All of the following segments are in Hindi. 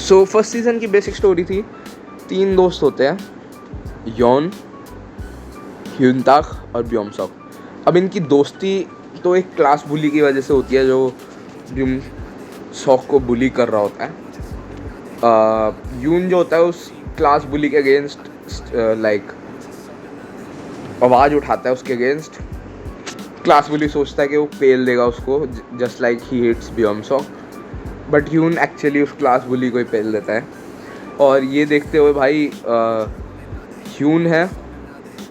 सो फर्स्ट सीज़न की बेसिक स्टोरी थी, 3 दोस्त होते हैं, यॉन, ह्यूनताक और ब्योमसॉक। अब इनकी दोस्ती तो एक क्लास बुली की वजह से होती है, जो ब्योमसॉक को बुली कर रहा होता है। यून जो होता है उस क्लास बुली के अगेंस्ट लाइक आवाज़ उठाता है उसके अगेंस्ट। क्लास बुली सोचता है कि वो पेल देगा उसको, just like he hits Beomseok, but Yeon actually उस क्लास बुली को ही पेल देता है। और ये देखते हुए भाई ह्यून है,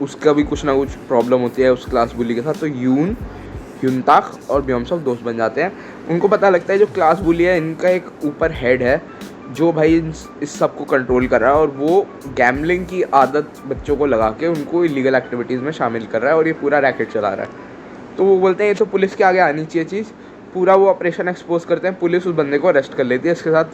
उसका भी कुछ ना कुछ प्रॉब्लम होती है उस क्लास बुली के साथ, तो यून, ह्यूनताक और ब्योमसॉक दोस्त बन जाते हैं। उनको पता लगता है जो क्लास बुली है इनका एक ऊपर हेड है जो भाई इस सब को कंट्रोल कर रहा है, और वो गैम्बलिंग की आदत बच्चों को लगा के उनको इलीगल एक्टिविटीज़ में शामिल कर रहा है और ये पूरा रैकेट चला रहा है। तो वो बोलते हैं ये तो पुलिस के आगे आनी चाहिए चीज़, पूरा वो ऑपरेशन एक्सपोज करते हैं, पुलिस उस बंदे को अरेस्ट कर लेती है। इसके साथ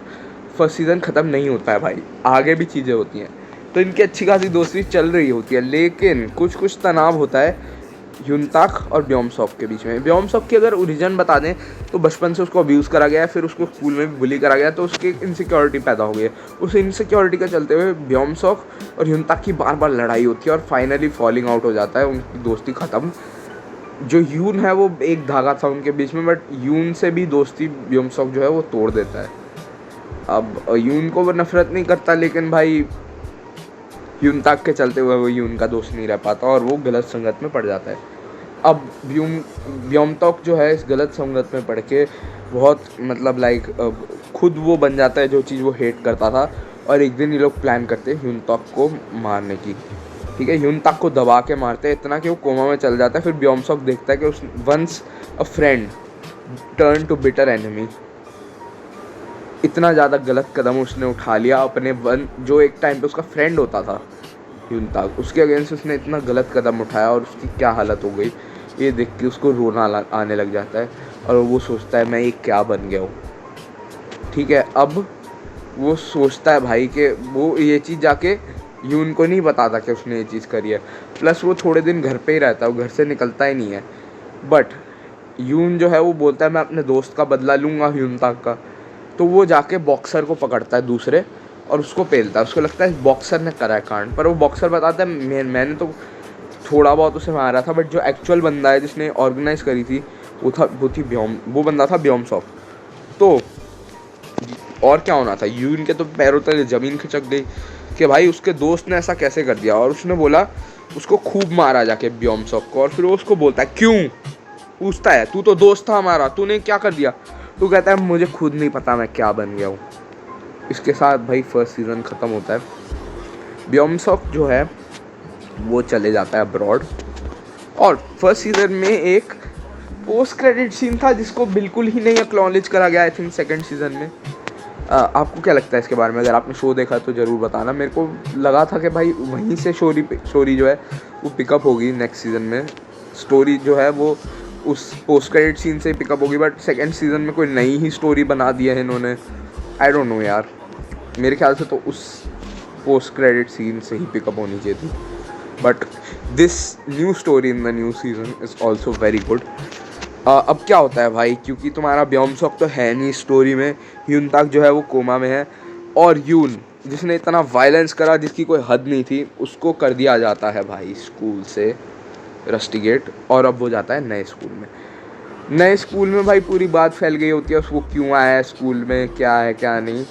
फर्स्ट सीज़न ख़त्म नहीं होता है भाई, आगे भी चीज़ें होती हैं। तो इनकी अच्छी खासी दोस्ती चल रही होती है, लेकिन कुछ तनाव होता है ह्यूनताक और ब्योमसॉक के बीच में। ब्योमसॉक की अगर ओरिजिन बता दें तो बचपन से उसको अब्यूज़ करा गया है, फिर उसको स्कूल में भी बुली करा गया, तो उसकी इनसिक्योरिटी पैदा हो गई है। उस इनसिक्योरिटी का चलते हुए ब्योमसॉक और ह्यूनताक की बार बार लड़ाई होती है और फाइनली फॉलिंग आउट हो जाता है, उनकी दोस्ती ख़त्म। जो यून है वो एक धागा था उनके बीच में, बट यून से भी दोस्ती ब्योमसॉक जो है वो तोड़ देता है। अब यून को वो नफरत नहीं करता, लेकिन भाई ह्यूनताक के चलते हुए वो यून का दोस्त नहीं रह पाता और वो गलत संगत में पड़ जाता है। अब ब्योमसॉक जो है इस गलत संगत में पड़ के बहुत मतलब लाइक खुद वो बन जाता है जो चीज़ वो हेट करता था, और एक दिन ये लोग प्लान करते हैं ह्यूनताक को मारने की। ठीक है, ह्यूनताक को दबा के मारते हैं इतना कि वो कोमा में चल जाता है। फिर ब्योमसॉक देखता है कि उस once a friend turn to bitter enemy, इतना ज़्यादा गलत कदम उसने उठा लिया अपने जो एक टाइम पे उसका फ्रेंड होता था ह्यूनताक, उसके अगेंस्ट उसने इतना गलत कदम उठाया और उसकी क्या हालत हो गई ये देख के उसको रोना आने लग जाता है और वो सोचता है मैं ये क्या बन गया हूँ। ठीक है, अब वो सोचता है भाई कि वो ये चीज़ जाके यून को नहीं बताता कि उसने ये चीज़ करी है, प्लस वो थोड़े दिन घर पे ही रहता है, वो घर से निकलता ही नहीं है। बट यून जो है वो बोलता है मैं अपने दोस्त का बदला लूँगा ह्यूनताक का, तो वो जाके बॉक्सर को पकड़ता है दूसरे और उसको पेलता है। उसको लगता है बॉक्सर ने करा है कांड, पर वो बॉक्सर बताता है मैंने तो थोड़ा बहुत उसे मारा था, बट जो एक्चुअल बंदा है जिसने ऑर्गेनाइज करी थी वो बंदा था ब्योमसॉक। तो और क्या होना था, यून के तो पैरों तले ज़मीन खिसक गई कि भाई उसके दोस्त ने ऐसा कैसे कर दिया, और उसने बोला उसको खूब मारा जाके ब्योमसॉक को। और फिर वो उसको बोलता है क्यों, पूछता है तू तो दोस्त था हमारा, तूने क्या कर दिया। तो कहता है मुझे खुद नहीं पता मैं क्या बन गया हूँ। इसके साथ भाई फर्स्ट सीज़न ख़त्म होता है। ब्योमसॉक जो है वो चले जाता है अब्रॉड, और फर्स्ट सीज़न में एक पोस्ट क्रेडिट सीन था जिसको बिल्कुल ही नहीं एक्नॉलेज करा गया आई थिंक सेकंड सीज़न में। आपको क्या लगता है इसके बारे में? अगर आपने शो देखा तो ज़रूर बताना। मेरे को लगा था कि भाई वहीं से स्टोरी जो है वो पिकअप होगी नेक्स्ट सीज़न में, स्टोरी जो है वो उस पोस्ट क्रेडिट सीन से ही पिकअप होगी, बट सेकंड सीज़न में कोई नई ही स्टोरी बना दी है इन्होंने। आई डोंट नो यार, मेरे ख्याल से तो उस पोस्ट क्रेडिट सीन से ही पिकअप होनी चाहिए थी, but this new story in the new season is also very good. अब क्या होता है भाई, क्योंकि तुम्हारा ब्योमसॉक तो है नहीं स्टोरी में, ह्यूनताक जो है वो कोमा में है, और यून जिसने इतना वायलेंस करा जिसकी कोई हद नहीं थी उसको कर दिया जाता है भाई स्कूल से रस्टिकेट, और अब वो जाता है नए स्कूल में। नए स्कूल में भाई पूरी बात फैल गई होती है उसको क्यों आया है स्कूल में, क्या है क्या नहीं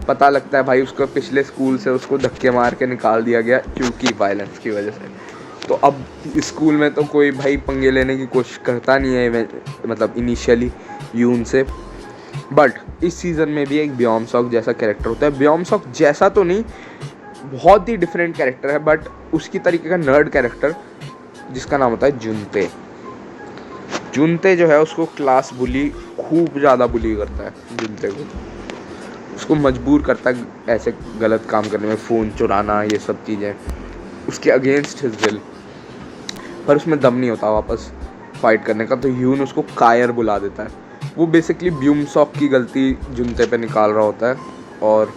पता लगता है भाई। उसको पिछले स्कूल से उसको धक्के मार के निकाल दिया गया क्योंकि वायलेंस की वजह से। तो अब स्कूल में तो कोई भाई पंगे लेने की कोशिश करता नहीं है मतलब इनिशियली यून से। बट इस सीज़न में भी एक ब्योमसॉक जैसा कैरेक्टर होता है, ब्योमसॉक जैसा तो नहीं, बहुत ही डिफरेंट कैरेक्टर है, बट उसकी तरीके का नर्ड कैरेक्टर जिसका नाम होता है जुनते। जुनते जो है उसको क्लास बुली खूब ज़्यादा बुली करता है, जुनते को उसको मजबूर करता है ऐसे गलत काम करने में, फ़ोन चुराना ये सब चीज़ें उसके अगेंस्ट हिज विल, पर उसमें दम नहीं होता वापस फाइट करने का। तो यून उसको कायर बुला देता है। वो बेसिकली ब्योमसॉक की गलती जुनते पे निकाल रहा होता है, और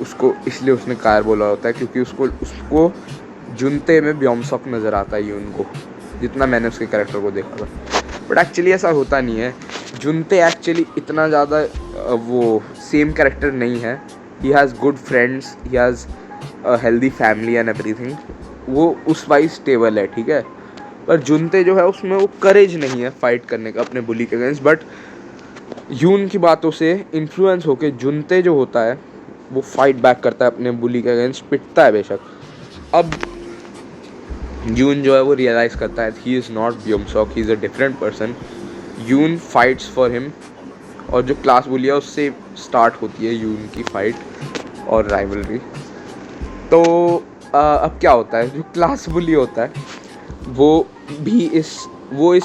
उसको इसलिए उसने कायर बोला होता है क्योंकि उसको जुनते में ब्योमसॉक नज़र आता है यून को, जितना मैंने उसके कैरेक्टर को देखा था। बट एक्चुअली ऐसा होता नहीं है, जुनते एक्चुअली इतना ज़्यादा वो सेम कैरेक्टर नहीं है he has good friends, he has a healthy family and everything, वो उस वाइज स्टेबल है, ठीक है। पर जुनते जो है उसमें वो करेज नहीं है फाइट करने का अपने बुली के अगेंस्ट। बट यून की बातों से इन्फ्लुएंस होके जुनते जो होता है वो फाइट बैक करता है अपने बुली के अगेंस्ट, पिटता है बेशक। अब यून जो है वो रियलाइज़ करता है he is not Beomseok, he is a different person. Yeon fights for him, और जो क्लास बुली है उससे स्टार्ट होती है यून की फाइट और राइवलरी। तो अब क्या होता है, जो क्लास बुली होता है वो भी इस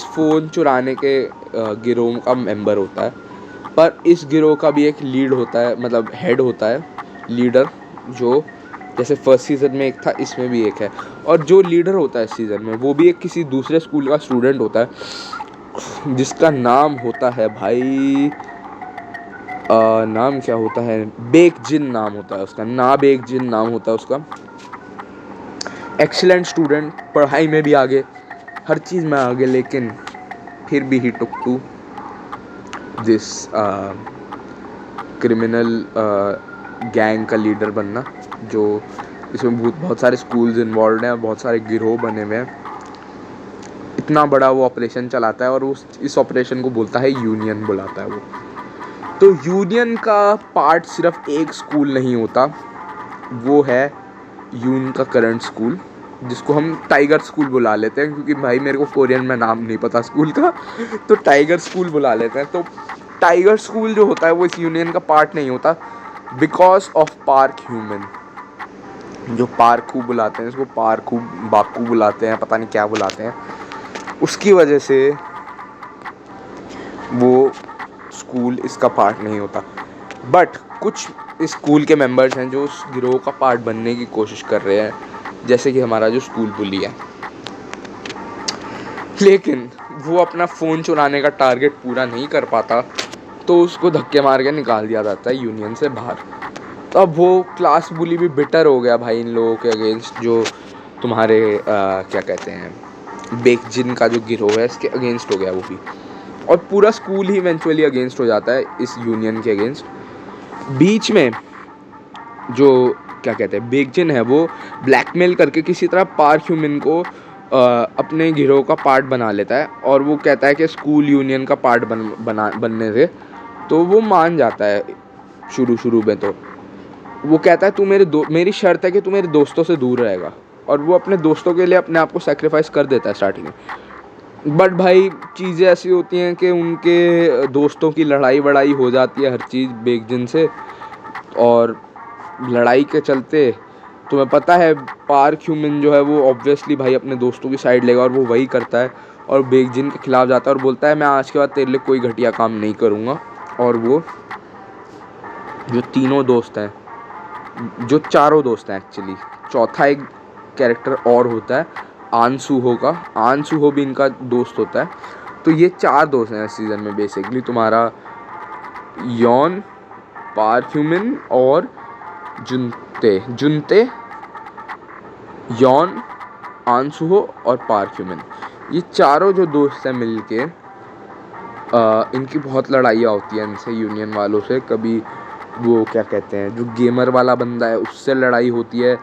फ़ोन चुराने के गिरोह का मेंबर होता है। पर इस गिरोह का भी एक लीड होता है, मतलब हेड होता है, लीडर, जो जैसे फर्स्ट सीज़न में एक था, इसमें भी एक है। और जो लीडर होता है इस सीज़न में वो भी एक किसी दूसरे स्कूल का स्टूडेंट होता है, जिसका नाम होता है भाई नाम क्या होता है, बेकजिन नाम होता है उसका, बेकजिन नाम होता है उसका। एक्सीलेंट स्टूडेंट, पढ़ाई में भी आगे, हर चीज़ में आगे, लेकिन फिर भी ही टुक टू दिस क्रिमिनल गैंग का लीडर बनना, जो इसमें बहुत सारे स्कूल्स इन्वॉल्व हैं, बहुत सारे गिरोह बने हुए हैं। इतना बड़ा वो ऑपरेशन चलाता है और इस ऑपरेशन को बोलता है यूनियन, बुलाता है वो। तो यूनियन का पार्ट सिर्फ एक स्कूल नहीं होता, वो है यून का करंट स्कूल, जिसको हम टाइगर स्कूल बुला लेते हैं, क्योंकि भाई मेरे को कोरियन में नाम नहीं पता स्कूल का, तो टाइगर स्कूल बुला लेते हैं। तो टाइगर स्कूल जो होता है वो इस यूनियन का पार्ट नहीं होता, बिकॉज ऑफ पार्क ह्यूमन, जो पार्कू बुलाते हैं इसको, पार्कू बाकू बुलाते हैं, पता नहीं क्या बुलाते हैं, उसकी वजह से वो स्कूल इसका पार्ट नहीं होता। बट कुछ स्कूल के मेंबर्स हैं जो उस गिरोह का पार्ट बनने की कोशिश कर रहे हैं, जैसे कि हमारा जो स्कूल बुली है। लेकिन वो अपना फ़ोन चुराने का टारगेट पूरा नहीं कर पाता, तो उसको धक्के मार के निकाल दिया जाता है यूनियन से बाहर। तो अब वो क्लास बुली भी बिटर हो गया भाई इन लोगों के अगेंस्ट, जो तुम्हारे क्या कहते हैं, बेकजिन का जो गिरोह है इसके अगेंस्ट हो गया वो भी। और पूरा स्कूल ही इवेंचुअली अगेंस्ट हो जाता है इस यूनियन के अगेंस्ट। बीच में जो क्या कहते हैं बेकजिन है, वो ब्लैकमेल करके किसी तरह पार्क ह्यूमन को अपने गिरोह का पार्ट बना लेता है, और वो कहता है कि स्कूल यूनियन का पार्ट बनने से, तो वो मान जाता है शुरू में। तो वो कहता है तू मेरी शर्त है कि तू मेरे दोस्तों से दूर रहेगा, और वो अपने दोस्तों के लिए अपने आप को सेक्रीफाइस कर देता है स्टार्टिंग में। बट भाई चीज़ें ऐसी होती हैं कि उनके दोस्तों की लड़ाई वड़ाई हो जाती है हर चीज़ बेकजिन से, और लड़ाई के चलते तुम्हें पता है पार्क ह्यूमन जो है वो ऑब्वियसली भाई अपने दोस्तों की साइड लेगा, और वो वही करता है और बेकजिन के खिलाफ जाता है और बोलता है मैं आज के बाद तेरे लिए कोई घटिया काम नहीं करूँगा। और वो जो तीनों दोस्त हैं, जो चारों दोस्त हैं एक्चुअली, चौथा एक कैरेक्टर और होता है आनसूहो का, आनसूहो भी इनका दोस्त होता है। तो ये 4 दोस्त हैं इस सीज़न में बेसिकली, तुम्हारा यॉन, पार्क ह्यूमन और जुनते, यॉन, आनसूहो और पार्क ह्यूमन, ये चारों जो दोस्त हैं मिलके इनकी बहुत लड़ाइयाँ होती हैं इनसे, यूनियन वालों से। कभी वो क्या कहते हैं, जो गेमर वाला बंदा है उससे लड़ाई होती है,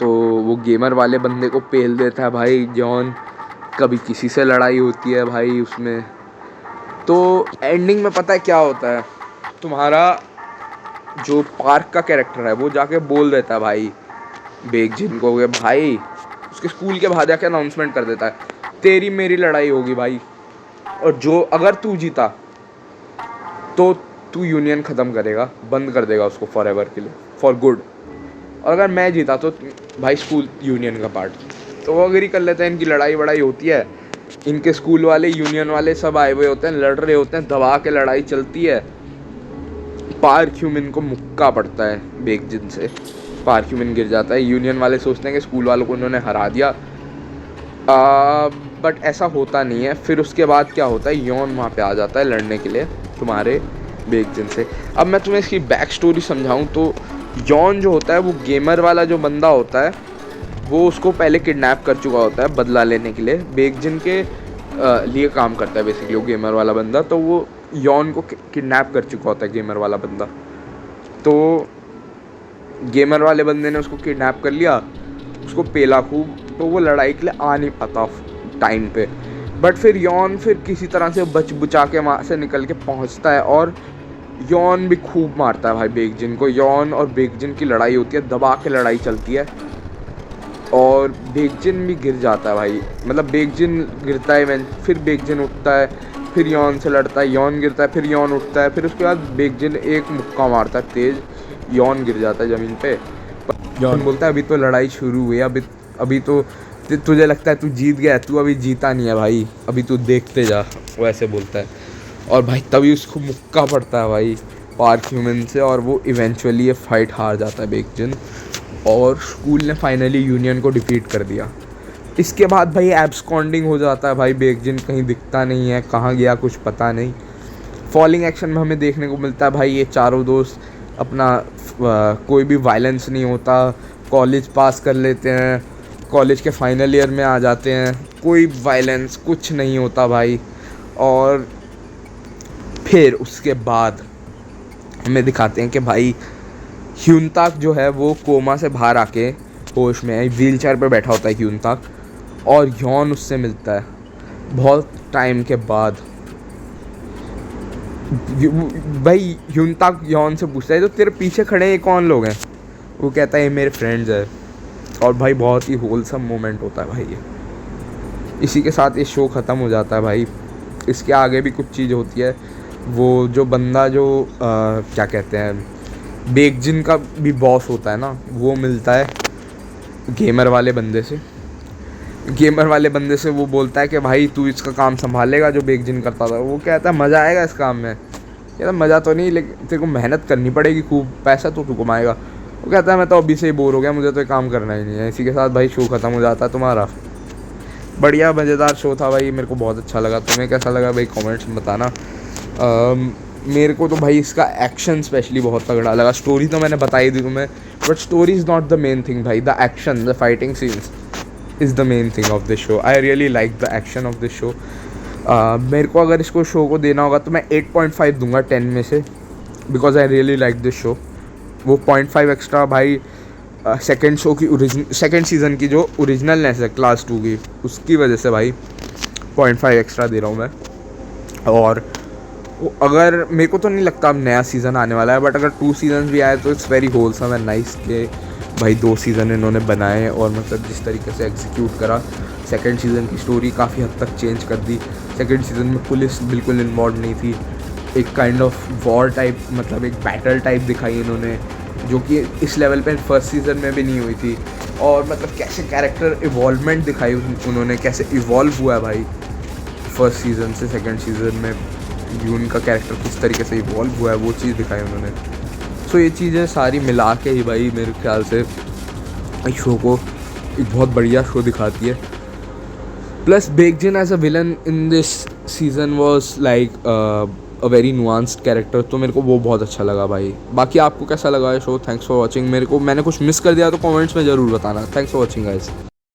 तो वो गेमर वाले बंदे को पेल देता है भाई जॉन। कभी किसी से लड़ाई होती है भाई उसमें। तो एंडिंग में पता है क्या होता है, तुम्हारा जो पार्क का कैरेक्टर है वो जाके बोल देता है भाई बेकजिन को कि भाई, उसके स्कूल के बाहर जाके अनाउंसमेंट कर देता है तेरी मेरी लड़ाई होगी भाई, और जो अगर तू जीता तो तू यूनियन ख़त्म करेगा, बंद कर देगा उसको फॉर एवर के लिए, फॉर गुड। और अगर मैं जीता तो भाई स्कूल यूनियन का पार्ट। तो वो अगर ही कर लेते हैं, इनकी लड़ाई वड़ाई होती है, इनके स्कूल वाले यूनियन वाले सब आए हुए होते हैं, लड़ रहे होते हैं, दबा के लड़ाई चलती है। पार्क ह्यूमन को मुक्का पड़ता है बेकजिन से, पार्क ह्यूमन गिर जाता है। यूनियन वाले सोचते हैं कि स्कूल वालों को उन्होंने हरा दिया, बट ऐसा होता नहीं है। फिर उसके बाद क्या होता है, यॉन वहाँ पे आ जाता है लड़ने के लिए तुम्हारे बेकजिन से। अब मैं तुम्हें इसकी बैक स्टोरी समझाऊँ तो यॉन जो होता है वो गेमर वाला जो बंदा होता है, वो उसको पहले किडनैप कर चुका होता है बदला लेने के लिए, बेकजिन के लिए काम करता है बेसिकली वो गेमर वाला बंदा। तो वो यॉन को किडनैप कर चुका होता है गेमर वाला बंदा। तो गेमर वाले बंदे ने उसको किडनैप कर लिया, उसको पेला खूब, तो वो लड़ाई के लिए आ नहीं पाता टाइम पे। बट फिर यॉन फिर किसी तरह से बच बुचा के वहाँ से निकल के पहुँचता है और यॉन भी खूब मारता है भाई बेकजिन को। यॉन और बेकजिन की लड़ाई होती है, दबा के लड़ाई चलती है और बेकजिन भी गिर जाता है भाई, मतलब बेकजिन गिरता है, फिर बेकजिन उठता है, फिर यॉन से लड़ता है, यॉन गिरता है, फिर यॉन उठता है, फिर उसके बाद बेकजिन एक मुक्का मारता है तेज, यॉन गिर जाता है ज़मीन पे। यॉन बोलता है अभी तो लड़ाई शुरू हुई है, अभी तो तुझे लगता है तू जीत गया, तू अभी जीता नहीं है भाई, अभी तू देखते जा, वो ऐसे बोलता है। और भाई तभी उसको मुक्का पड़ता है भाई पार्क ह्यूमन से और वो इवेंचुअली ये फाइट हार जाता है बेकजिन और स्कूल ने फाइनली यूनियन को डिफीट कर दिया। इसके बाद भाई एब्सकॉन्डिंग हो जाता है भाई बेकजिन, कहीं दिखता नहीं है, कहाँ गया कुछ पता नहीं। फॉलिंग एक्शन में हमें देखने को मिलता है भाई ये चारों दोस्त अपना कोई भी वायलेंस नहीं होता, कॉलेज पास कर लेते हैं, कॉलेज के फाइनल ईयर में आ जाते हैं, कोई वायलेंस कुछ नहीं होता भाई। और फिर उसके बाद हमें दिखाते हैं कि भाई ह्यूनताक जो है वो कोमा से बाहर आके होश में है, व्हील चेयर पर बैठा होता है ह्यूनताक, और यॉन उससे मिलता है बहुत टाइम के बाद। भाई ह्यूनताक यॉन से पूछता है तो तेरे पीछे खड़े ये कौन लोग हैं, वो कहता है ये मेरे फ्रेंड्स है। और भाई बहुत ही होलसम मोमेंट होता है भाई ये। इसी के साथ ये शो ख़त्म हो जाता है भाई। इसके आगे भी कुछ चीज़ होती है, वो जो बंदा जो क्या कहते हैं बेकजिन का भी बॉस होता है ना, वो मिलता है गेमर वाले बंदे से। गेमर वाले बंदे से वो बोलता है कि भाई तू इसका काम संभालेगा जो बेकजिन करता था। वो कहता है मज़ा आएगा इस काम में, कहता मज़ा तो नहीं लेकिन तेरे को मेहनत करनी पड़ेगी खूब, पैसा तो तू कमाएगा। वो कहता है मैं तो अभी से ही बोर हो गया, मुझे तो ये काम करना ही नहीं है। इसी के साथ भाई शो ख़त्म हो जाता है तुम्हारा। बढ़िया मज़ेदार शो था भाई, मेरे को बहुत अच्छा लगा। तुम्हें कैसा लगा भाई कमेंट्स में बताना। मेरे को तो भाई इसका एक्शन स्पेशली बहुत तगड़ा लगा। स्टोरी तो मैंने बताई दी तुम्हें, but story is not the main thing भाई, the action, the fighting scenes is the main thing of this show. I really like the action of this show. मेरे को अगर इसको शो को देना होगा तो मैं 8.5 दूंगा 10 में से, because I really like this show. वो 0.5 एक्स्ट्रा भाई सेकेंड शो की सेकेंड सीज़न की जो ओरिजिनलनेस है क्लास 2 की, उसकी वजह से भाई 0.5 एक्स्ट्रा दे रहा हूँ मैं। और अगर मेरे को तो नहीं लगता अब नया सीज़न आने वाला है, बट अगर 2 सीजन भी आए तो it's very wholesome and nice के भाई 2 सीज़न इन्होंने बनाए और मतलब जिस तरीके से एग्जीक्यूट करा। सेकंड सीज़न की स्टोरी काफ़ी हद तक चेंज कर दी। सेकंड सीज़न में पुलिस बिल्कुल इन्वॉल्व नहीं थी, एक काइंड ऑफ वॉर टाइप, मतलब एक बैटल टाइप दिखाई इन्होंने, जो कि इस लेवल पे फर्स्ट सीज़न में भी नहीं हुई थी। और मतलब कैसे कैरेक्टर इवॉल्वमेंट दिखाई उन्होंने, कैसे इवॉल्व हुआ है भाई फर्स्ट सीज़न से सेकंड सीज़न में, यून का कैरेक्टर किस तरीके से इवॉल्व हुआ है वो चीज़ दिखाई उन्होंने। सो ये चीज़ें सारी मिला के ही भाई मेरे ख्याल से इस शो को एक बहुत बढ़िया शो दिखाती है। Plus Baekjin as a villain in this season was like a very nuanced character, तो मेरे को वो बहुत अच्छा लगा भाई। बाकी आपको कैसा लगा ये शो? Thanks for watching. मैंने कुछ मिस कर दिया तो कमेंट्स में ज़रूर बताना। Thanks for watching guys.